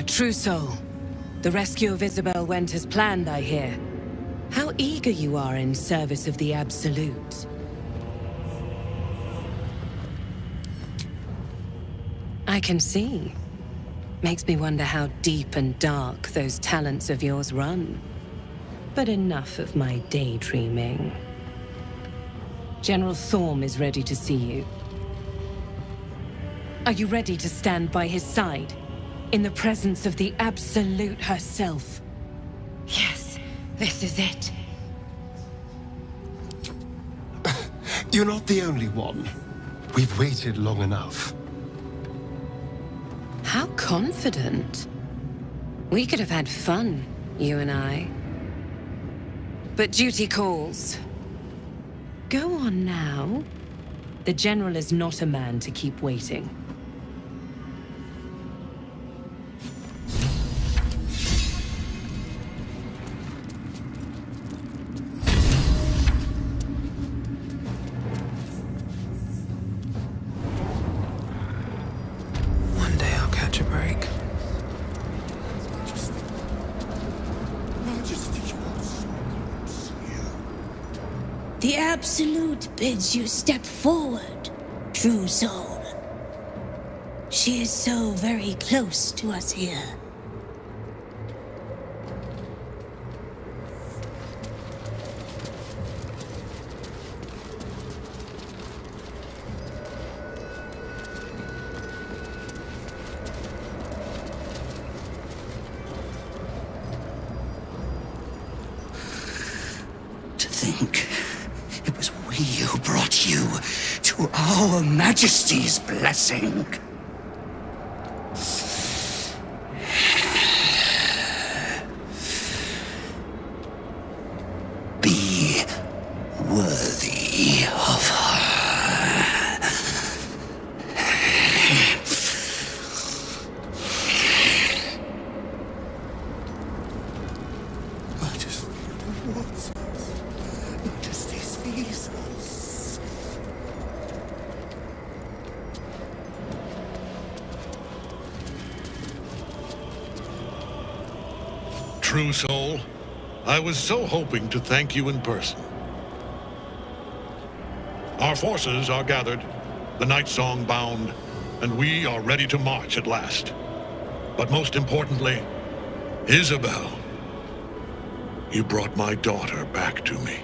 True soul. The rescue of Isabel went as planned, I hear. How eager you are in service of the Absolute. I can see. Makes me wonder how deep and dark those talents of yours run. But enough of my daydreaming. General Thorm is ready to see you. Are you ready to stand by his side? In the presence of the Absolute herself? Yes, this is it. You're not the only one. We've waited long enough. How confident. We could have had fun, you and I. But duty calls. Go on now. The General is not a man to keep waiting. The Absolute bids you step forward, true soul. She is so very close to us here. To think it was we who brought you to our Majesty's blessing. Be worthy of her. True soul, I was so hoping to thank you in person. Our forces are gathered, the Night Song bound, and we are ready to march at last. But most importantly, Isabel. You brought my daughter back to me.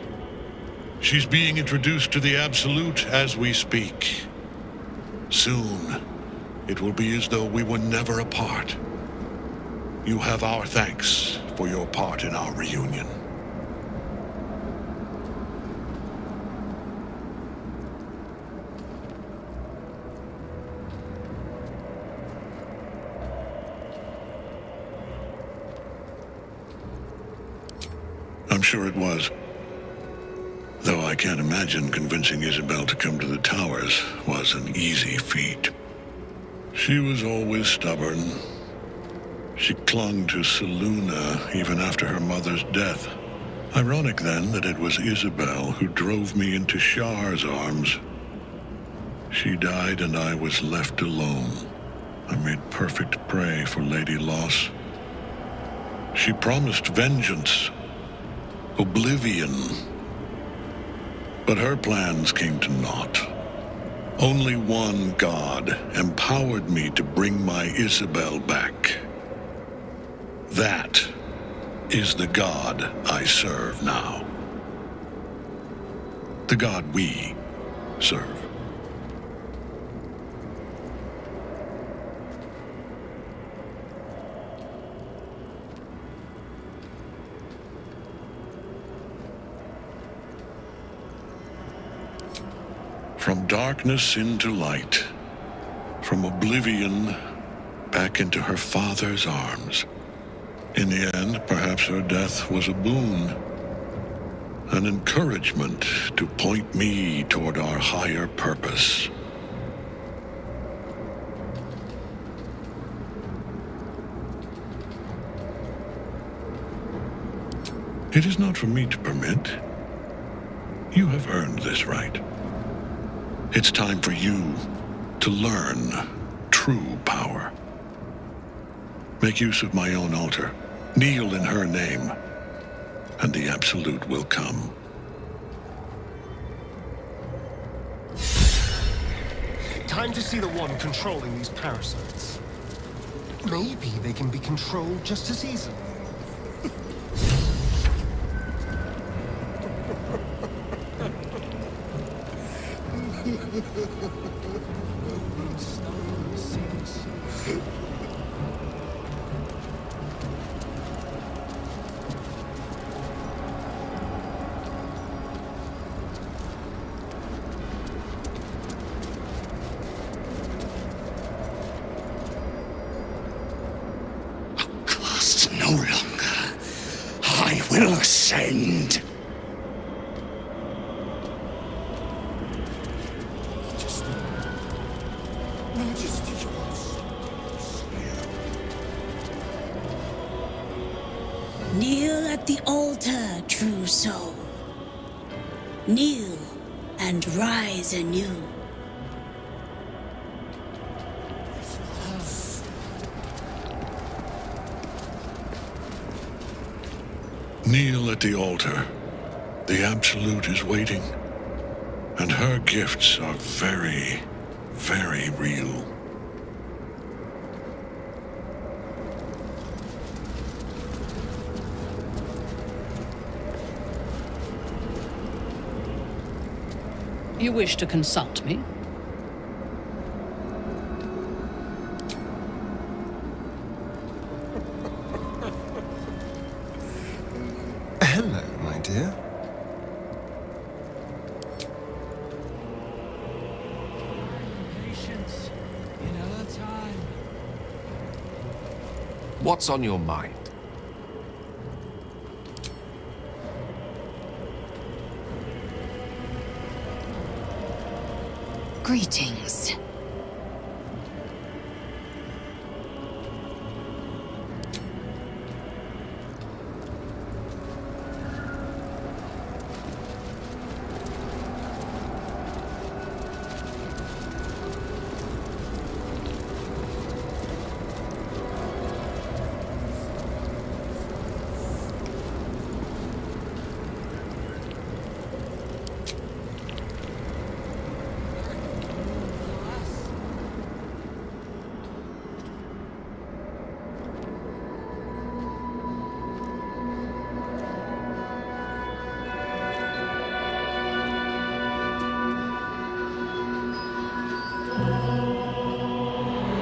She's being introduced to the Absolute as we speak. Soon, it will be as though we were never apart. You have our thanks for your part in our reunion. I'm sure it was. Though I can't imagine convincing Isabel to come to the towers was an easy feat. She was always stubborn. She clung to Saluna even after her mother's death. Ironic then that it was Isabel who drove me into Shar's arms. She died and I was left alone. I made perfect prey for Lady Loss. She promised vengeance, oblivion. But her plans came to naught. Only one god empowered me to bring my Isabel back. That is the God I serve now. The God we serve. From darkness into light, from oblivion back into her father's arms. In the end, perhaps her death was a boon, an encouragement to point me toward our higher purpose. It is not for me to permit. You have earned this right. It's time for you to learn true power. Make use of my own altar. Kneel in her name, and the Absolute will come. Time to see the one controlling these parasites. Maybe they can be controlled just as easily. No longer. I will ascend. Kneel at the altar, true soul. Kneel and rise anew. Kneel at the altar. The Absolute is waiting, and her gifts are very, very real. You wish to consult me? Hello, my dear. Patience in our time. What's on your mind? Greetings.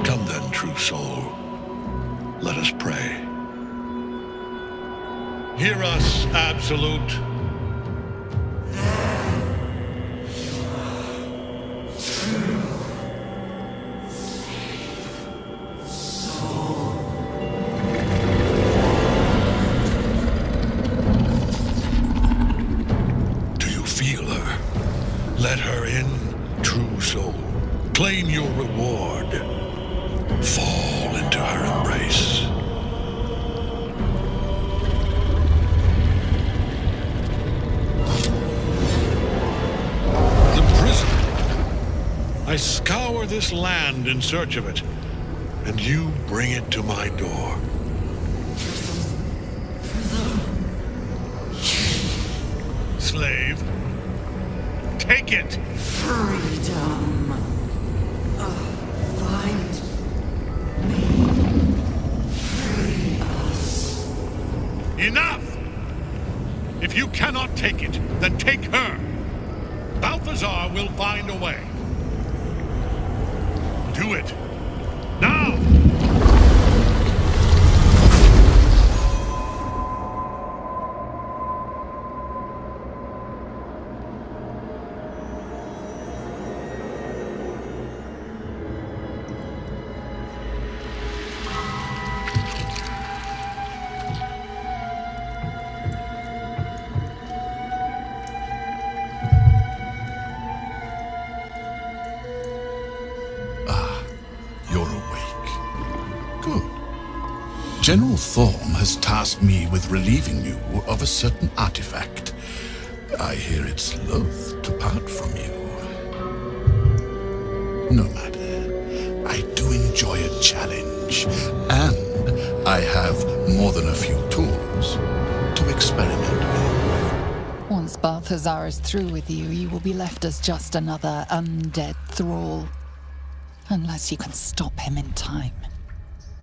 Come then, true soul. Let us pray. Hear us, Absolute. Do you feel her? Let her in, true soul. Claim your reward. Fall into her embrace. The prisoner. I scour this land in search of it, and you bring it to my door. Slave, take it! Freedom. Find me. Free us. Enough! If you cannot take it, then take her. Balthazar will find a way. Do it. Now! General Thorm has tasked me with relieving you of a certain artifact. I hear it's loath to part from you. No matter. I do enjoy a challenge, and more than a few tools to experiment with. Once Balthazar is through with you, you will be left as just another undead thrall. Unless you can stop him in time.